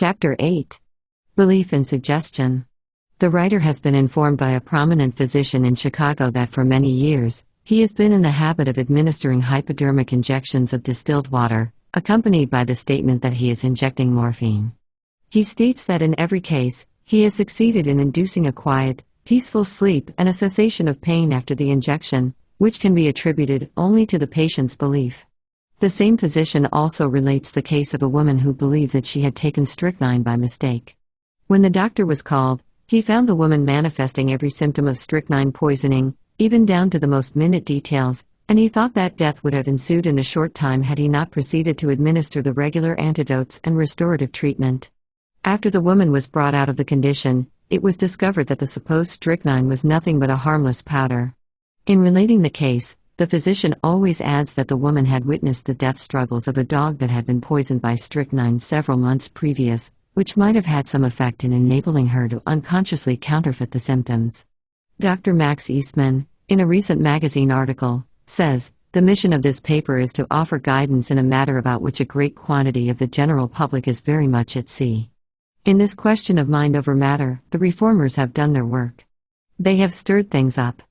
Chapter 8. Belief in Suggestion. The writer has been informed by a prominent physician in Chicago that for many years, he has been in the habit of administering hypodermic injections of distilled water, accompanied by the statement that he is injecting morphine. He states that in every case, he has succeeded in inducing a quiet, peaceful sleep and a cessation of pain after the injection, which can be attributed only to the patient's belief. The same physician also relates the case of a woman who believed that she had taken strychnine by mistake. When the doctor was called, he found the woman manifesting every symptom of strychnine poisoning, even down to the most minute details, and he thought that death would have ensued in a short time had he not proceeded to administer the regular antidotes and restorative treatment. After the woman was brought out of the condition, it was discovered that the supposed strychnine was nothing but a harmless powder. In relating the case, the physician always adds that the woman had witnessed the death struggles of a dog that had been poisoned by strychnine several months previous, which might have had some effect in enabling her to unconsciously counterfeit the symptoms. Dr. Max Eastman, in a recent magazine article, says, "The mission of this paper is to offer guidance in a matter about which a great quantity of the general public is very much at sea. In this question of mind over matter, the reformers have done their work. They have stirred things up.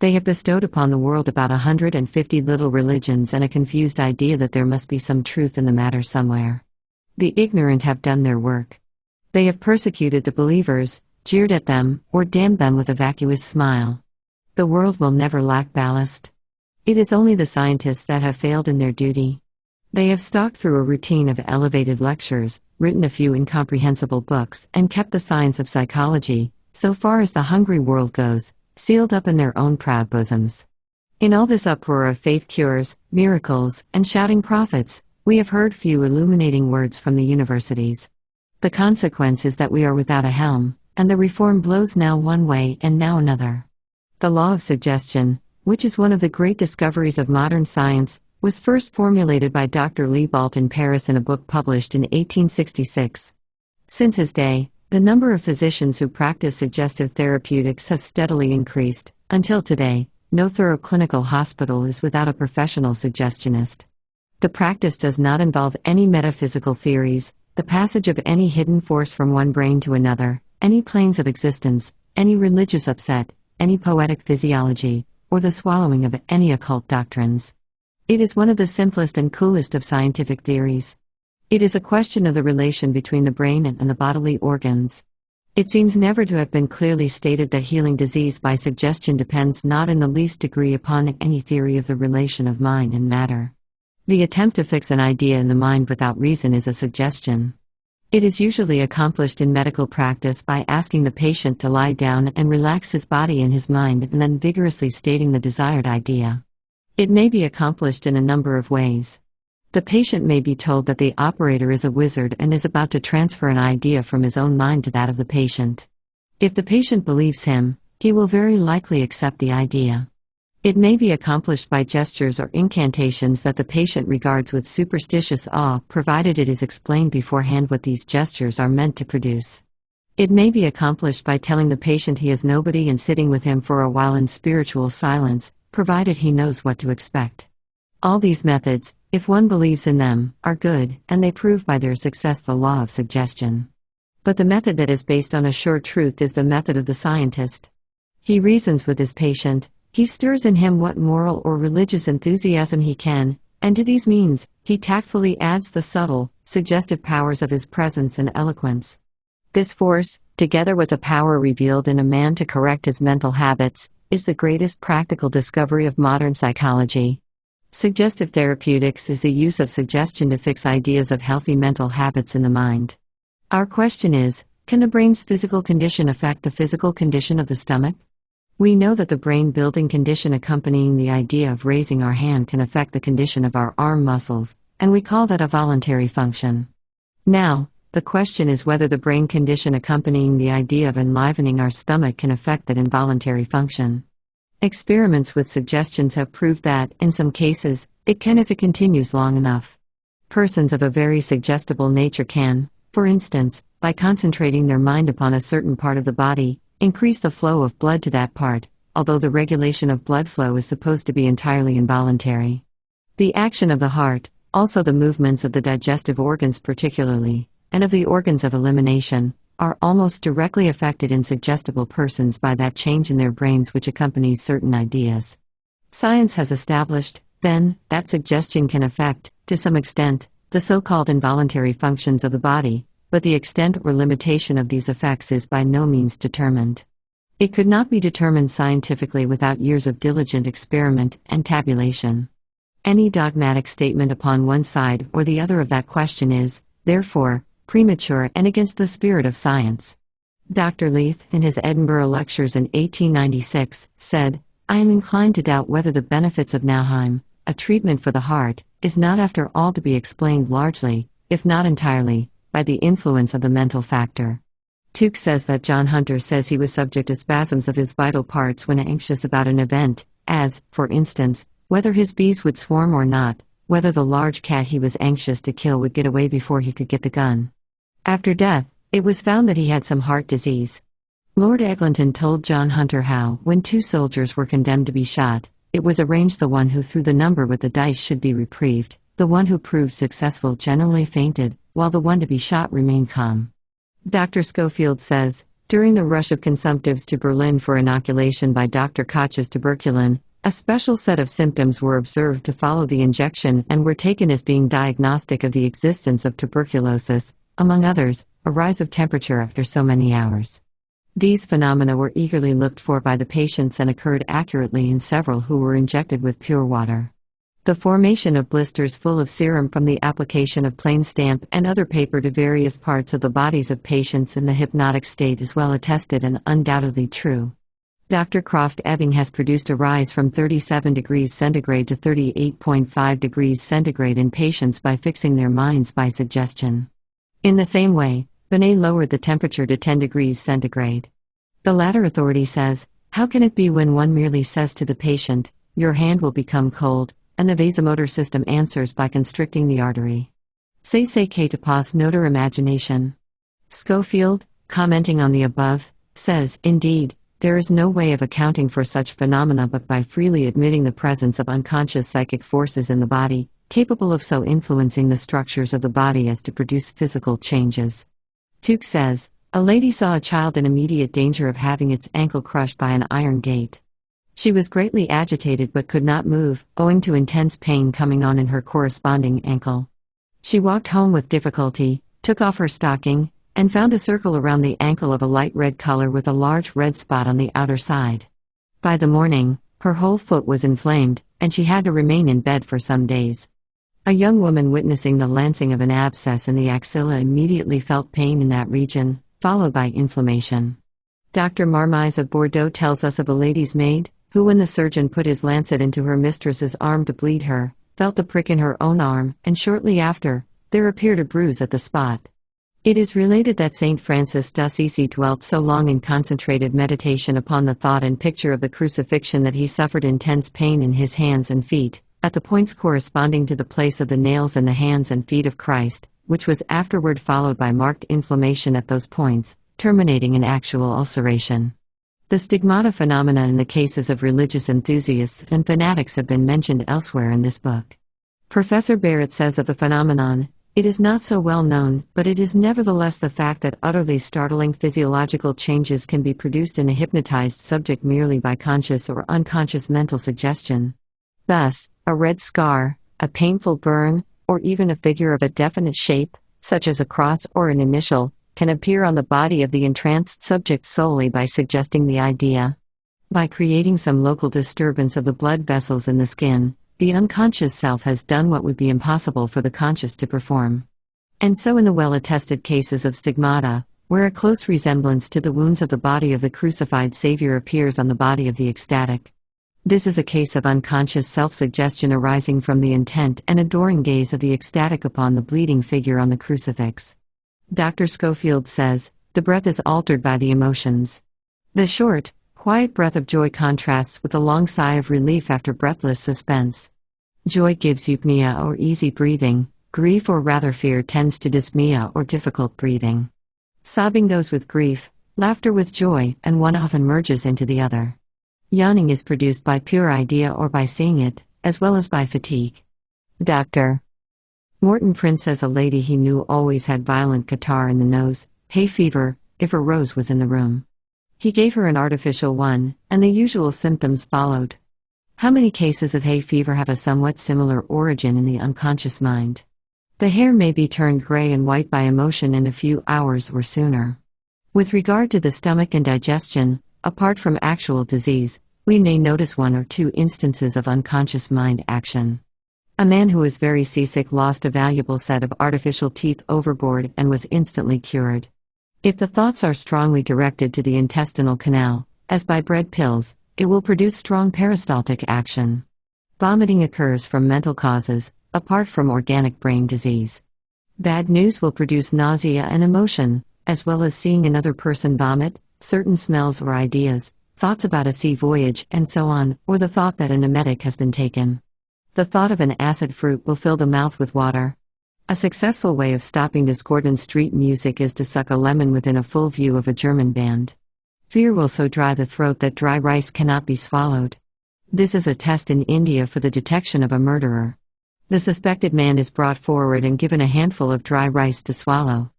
They have bestowed upon the world about 150 little religions and a confused idea that there must be some truth in the matter somewhere. The ignorant have done their work. They have persecuted the believers, jeered at them, or damned them with a vacuous smile. The world will never lack ballast. It is only the scientists that have failed in their duty. They have stalked through a routine of elevated lectures, written a few incomprehensible books, and kept the science of psychology, so far as the hungry world goes, sealed up in their own proud bosoms. In all this uproar of faith cures, miracles, and shouting prophets, we have heard few illuminating words from the universities. The consequence is that we are without a helm, and the reform blows now one way and now another. The law of suggestion, which is one of the great discoveries of modern science, was first formulated by Dr. Liebald in Paris in a book published in 1866. Since his day, the number of physicians who practice suggestive therapeutics has steadily increased. Until today, no thorough clinical hospital is without a professional suggestionist. The practice does not involve any metaphysical theories, the passage of any hidden force from one brain to another, any planes of existence, any religious upset, any poetic physiology, or the swallowing of any occult doctrines. It is one of the simplest and coolest of scientific theories. It is a question of the relation between the brain and the bodily organs. It seems never to have been clearly stated that healing disease by suggestion depends not in the least degree upon any theory of the relation of mind and matter. The attempt to fix an idea in the mind without reason is a suggestion. It is usually accomplished in medical practice by asking the patient to lie down and relax his body and his mind and then vigorously stating the desired idea. It may be accomplished in a number of ways. The patient may be told that the operator is a wizard and is about to transfer an idea from his own mind to that of the patient. If the patient believes him, he will very likely accept the idea. It may be accomplished by gestures or incantations that the patient regards with superstitious awe, provided it is explained beforehand what these gestures are meant to produce. It may be accomplished by telling the patient he has nobody and sitting with him for a while in spiritual silence, provided he knows what to expect. All these methods, if one believes in them, are good, and they prove by their success the law of suggestion. But the method that is based on a sure truth is the method of the scientist. He reasons with his patient, he stirs in him what moral or religious enthusiasm he can, and to these means, he tactfully adds the subtle, suggestive powers of his presence and eloquence. This force, together with the power revealed in a man to correct his mental habits, is the greatest practical discovery of modern psychology. Suggestive therapeutics is the use of suggestion to fix ideas of healthy mental habits in the mind. Our question is, can the brain's physical condition affect the physical condition of the stomach? We know that the brain-building condition accompanying the idea of raising our hand can affect the condition of our arm muscles, and we call that a voluntary function. Now, the question is whether the brain condition accompanying the idea of enlivening our stomach can affect that involuntary function. Experiments with suggestions have proved that, in some cases, it can if it continues long enough. Persons of a very suggestible nature can, for instance, by concentrating their mind upon a certain part of the body, increase the flow of blood to that part, although the regulation of blood flow is supposed to be entirely involuntary. The action of the heart, also the movements of the digestive organs particularly, and of the organs of elimination, are almost directly affected in suggestible persons by that change in their brains which accompanies certain ideas. Science has established, then, that suggestion can affect, to some extent, the so-called involuntary functions of the body, but the extent or limitation of these effects is by no means determined. It could not be determined scientifically without years of diligent experiment and tabulation. Any dogmatic statement upon one side or the other of that question is, therefore, premature and against the spirit of science. Dr. Leith, in his Edinburgh lectures in 1896, said, "I am inclined to doubt whether the benefits of Nauheim, a treatment for the heart, is not after all to be explained largely, if not entirely, by the influence of the mental factor." Tuke says that John Hunter says he was subject to spasms of his vital parts when anxious about an event, as, for instance, whether his bees would swarm or not, whether the large cat he was anxious to kill would get away before he could get the gun. After death, it was found that he had some heart disease. Lord Eglinton told John Hunter how, when two soldiers were condemned to be shot, it was arranged the one who threw the number with the dice should be reprieved, the one who proved successful generally fainted, while the one to be shot remained calm. Dr. Schofield says, during the rush of consumptives to Berlin for inoculation by Dr. Koch's tuberculin, a special set of symptoms were observed to follow the injection and were taken as being diagnostic of the existence of tuberculosis, among others, a rise of temperature after so many hours. These phenomena were eagerly looked for by the patients and occurred accurately in several who were injected with pure water. The formation of blisters full of serum from the application of plain stamp and other paper to various parts of the bodies of patients in the hypnotic state is well attested and undoubtedly true. Dr. Croft Ebbing has produced a rise from 37 degrees centigrade to 38.5 degrees centigrade in patients by fixing their minds by suggestion. In the same way, Binet lowered the temperature to 10 degrees centigrade. The latter authority says, "How can it be when one merely says to the patient, 'Your hand will become cold,' and the vasomotor system answers by constricting the artery? C'est que te passe notre imagination." Schofield, commenting on the above, says, "Indeed, there is no way of accounting for such phenomena but by freely admitting the presence of unconscious psychic forces in the body, capable of so influencing the structures of the body as to produce physical changes." Tuke says, "A lady saw a child in immediate danger of having its ankle crushed by an iron gate. She was greatly agitated but could not move, owing to intense pain coming on in her corresponding ankle. She walked home with difficulty, took off her stocking, and found a circle around the ankle of a light red color with a large red spot on the outer side. By the morning, her whole foot was inflamed, and she had to remain in bed for some days. A young woman witnessing the lancing of an abscess in the axilla immediately felt pain in that region, followed by inflammation. Dr. Marmise of Bordeaux tells us of a lady's maid, who when the surgeon put his lancet into her mistress's arm to bleed her, felt the prick in her own arm, and shortly after, there appeared a bruise at the spot. It is related that St. Francis d'Assisi dwelt so long in concentrated meditation upon the thought and picture of the crucifixion that he suffered intense pain in his hands and feet, at the points corresponding to the place of the nails in the hands and feet of Christ, which was afterward followed by marked inflammation at those points, terminating in actual ulceration. The stigmata phenomena in the cases of religious enthusiasts and fanatics have been mentioned elsewhere in this book. Professor Barrett says of the phenomenon, "It is not so well known, but it is nevertheless the fact that utterly startling physiological changes can be produced in a hypnotized subject merely by conscious or unconscious mental suggestion. Thus, a red scar, a painful burn, or even a figure of a definite shape, such as a cross or an initial, can appear on the body of the entranced subject solely by suggesting the idea. By creating some local disturbance of the blood vessels in the skin, the unconscious self has done what would be impossible for the conscious to perform." And so in the well-attested cases of stigmata, where a close resemblance to the wounds of the body of the crucified Savior appears on the body of the ecstatic. This is a case of unconscious self-suggestion arising from the intent and adoring gaze of the ecstatic upon the bleeding figure on the crucifix. Dr. Schofield says, "The breath is altered by the emotions. The short, quiet breath of joy contrasts with the long sigh of relief after breathless suspense. Joy gives eupnea or easy breathing, grief or rather fear tends to dyspnea or difficult breathing. Sobbing goes with grief, laughter with joy, and one often merges into the other. Yawning is produced by pure idea or by seeing it, as well as by fatigue." Dr. Morton Prince says a lady he knew always had violent catarrh in the nose, hay fever, if a rose was in the room. He gave her an artificial one, and the usual symptoms followed. How many cases of hay fever have a somewhat similar origin in the unconscious mind? The hair may be turned gray and white by emotion in a few hours or sooner. With regard to the stomach and digestion, apart from actual disease, we may notice one or two instances of unconscious mind action. A man who was very seasick lost a valuable set of artificial teeth overboard and was instantly cured. If the thoughts are strongly directed to the intestinal canal, as by bread pills, it will produce strong peristaltic action. Vomiting occurs from mental causes, apart from organic brain disease. Bad news will produce nausea and emotion, as well as seeing another person vomit, certain smells or ideas, thoughts about a sea voyage and so on, or the thought that an emetic has been taken. The thought of an acid fruit will fill the mouth with water. A successful way of stopping discordant street music is to suck a lemon within a full view of a German band. Fear will so dry the throat that dry rice cannot be swallowed. This is a test in India for the detection of a murderer. The suspected man is brought forward and given a handful of dry rice to swallow.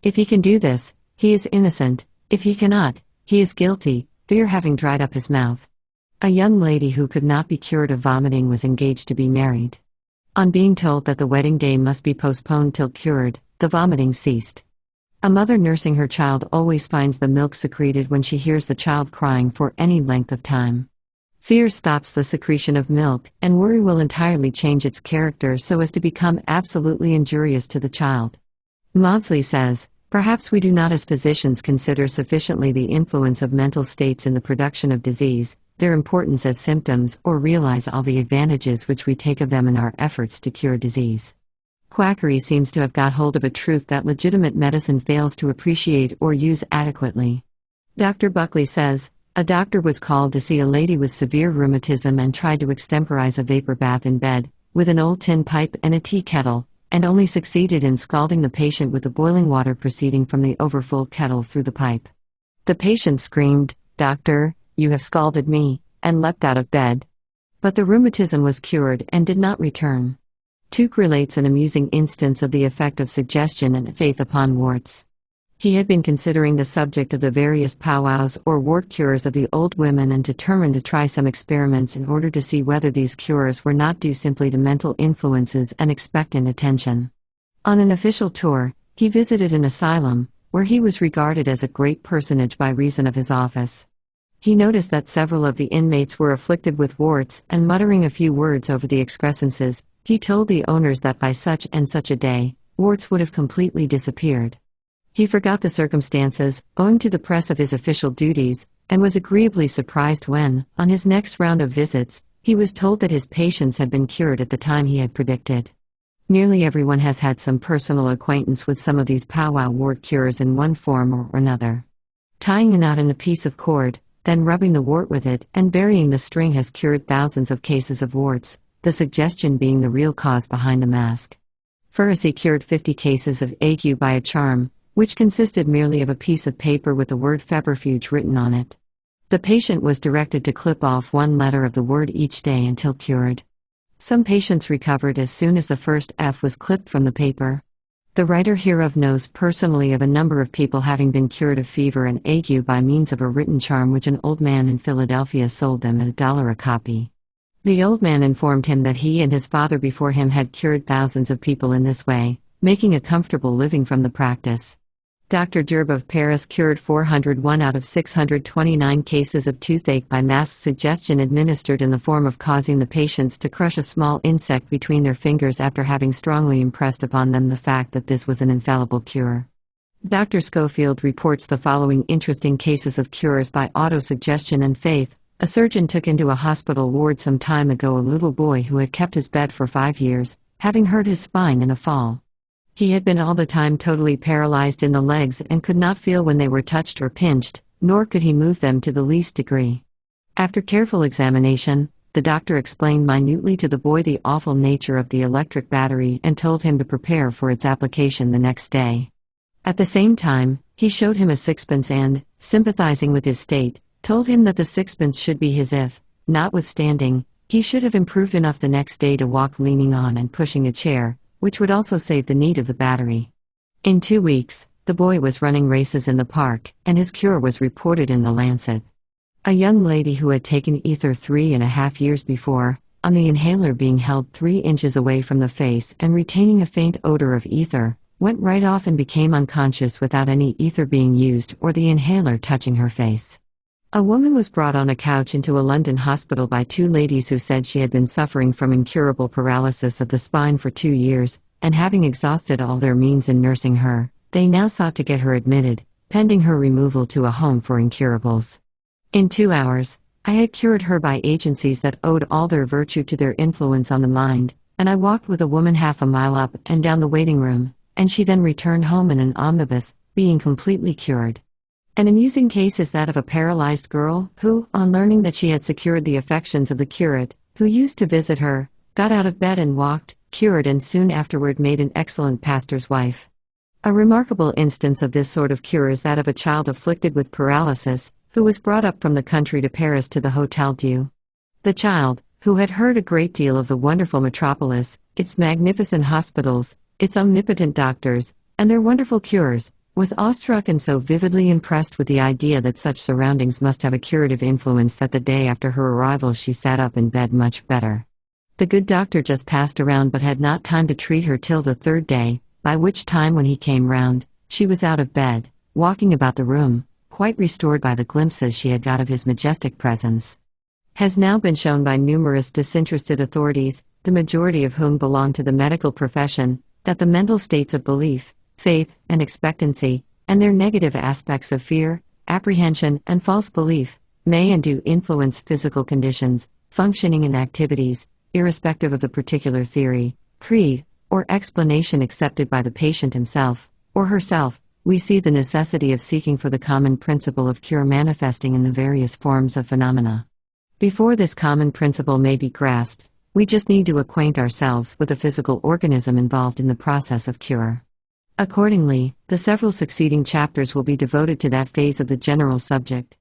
If he can do this, he is innocent; if he cannot, he is guilty, fear having dried up his mouth. A young lady who could not be cured of vomiting was engaged to be married. On being told that the wedding day must be postponed till cured, the vomiting ceased. A mother nursing her child always finds the milk secreted when she hears the child crying for any length of time. Fear stops the secretion of milk, and worry will entirely change its character so as to become absolutely injurious to the child. Maudsley says, "Perhaps we do not as physicians consider sufficiently the influence of mental states in the production of disease, their importance as symptoms, or realize all the advantages which we take of them in our efforts to cure disease." Quackery seems to have got hold of a truth that legitimate medicine fails to appreciate or use adequately. Dr. Buckley says, "A doctor was called to see a lady with severe rheumatism and tried to extemporize a vapor bath in bed, with an old tin pipe and a tea kettle, and only succeeded in scalding the patient with the boiling water proceeding from the overfull kettle through the pipe. The patient screamed, 'Doctor, you have scalded me,' and leapt out of bed. But the rheumatism was cured and did not return." Tuke relates an amusing instance of the effect of suggestion and faith upon warts. He had been considering the subject of the various powwows or wart cures of the old women and determined to try some experiments in order to see whether these cures were not due simply to mental influences and expectant attention. On an official tour, he visited an asylum, where he was regarded as a great personage by reason of his office. He noticed that several of the inmates were afflicted with warts, and muttering a few words over the excrescences, he told the owners that by such and such a day, warts would have completely disappeared. He forgot the circumstances, owing to the press of his official duties, and was agreeably surprised when, on his next round of visits, he was told that his patients had been cured at the time he had predicted. Nearly everyone has had some personal acquaintance with some of these powwow wart cures in one form or another. Tying a knot in a piece of cord, then rubbing the wart with it and burying the string has cured thousands of cases of warts, the suggestion being the real cause behind the mask. Furusy cured 50 cases of ague by a charm, which consisted merely of a piece of paper with the word febrifuge written on it. The patient was directed to clip off one letter of the word each day until cured. Some patients recovered as soon as the first F was clipped from the paper. The writer hereof knows personally of a number of people having been cured of fever and ague by means of a written charm which an old man in Philadelphia sold them at $1 a copy. The old man informed him that he and his father before him had cured thousands of people in this way, making a comfortable living from the practice. Dr. Gerbe of Paris cured 401 out of 629 cases of toothache by mask suggestion administered in the form of causing the patients to crush a small insect between their fingers after having strongly impressed upon them the fact that this was an infallible cure. Dr. Schofield reports the following interesting cases of cures by autosuggestion and faith. A surgeon took into a hospital ward some time ago a little boy who had kept his bed for 5 years, having hurt his spine in a fall. He had been all the time totally paralyzed in the legs and could not feel when they were touched or pinched, nor could he move them to the least degree. After careful examination, the doctor explained minutely to the boy the awful nature of the electric battery and told him to prepare for its application the next day. At the same time, he showed him a sixpence and, sympathizing with his state, told him that the sixpence should be his if, notwithstanding, he should have improved enough the next day to walk leaning on and pushing a chair, which would also save the need of the battery. In 2 weeks, the boy was running races in the park, and his cure was reported in The Lancet. A young lady who had taken ether 3.5 years before, on the inhaler being held 3 inches away from the face and retaining a faint odor of ether, went right off and became unconscious without any ether being used or the inhaler touching her face. A woman was brought on a couch into a London hospital by 2 ladies who said she had been suffering from incurable paralysis of the spine for 2 years, and having exhausted all their means in nursing her, they now sought to get her admitted, pending her removal to a home for incurables. In 2 hours, I had cured her by agencies that owed all their virtue to their influence on the mind, and I walked with a woman half a mile up and down the waiting room, and she then returned home in an omnibus, being completely cured. An amusing case is that of a paralyzed girl who, on learning that she had secured the affections of the curate, who used to visit her, got out of bed and walked, cured, and soon afterward made an excellent pastor's wife. A remarkable instance of this sort of cure is that of a child afflicted with paralysis, who was brought up from the country to Paris to the Hôtel Dieu. The child, who had heard a great deal of the wonderful metropolis, its magnificent hospitals, its omnipotent doctors, and their wonderful cures, was awestruck and so vividly impressed with the idea that such surroundings must have a curative influence that the day after her arrival she sat up in bed much better. The good doctor just passed around but had not time to treat her till the 3rd day, by which time when he came round, she was out of bed, walking about the room, quite restored by the glimpses she had got of his majestic presence. Has now been shown by numerous disinterested authorities, the majority of whom belong to the medical profession, that the mental states of belief, faith, and expectancy, and their negative aspects of fear, apprehension, and false belief, may and do influence physical conditions, functioning and activities, irrespective of the particular theory, creed, or explanation accepted by the patient himself, or herself. We see the necessity of seeking for the common principle of cure manifesting in the various forms of phenomena. Before this common principle may be grasped, we just need to acquaint ourselves with the physical organism involved in the process of cure. Accordingly, the several succeeding chapters will be devoted to that phase of the general subject.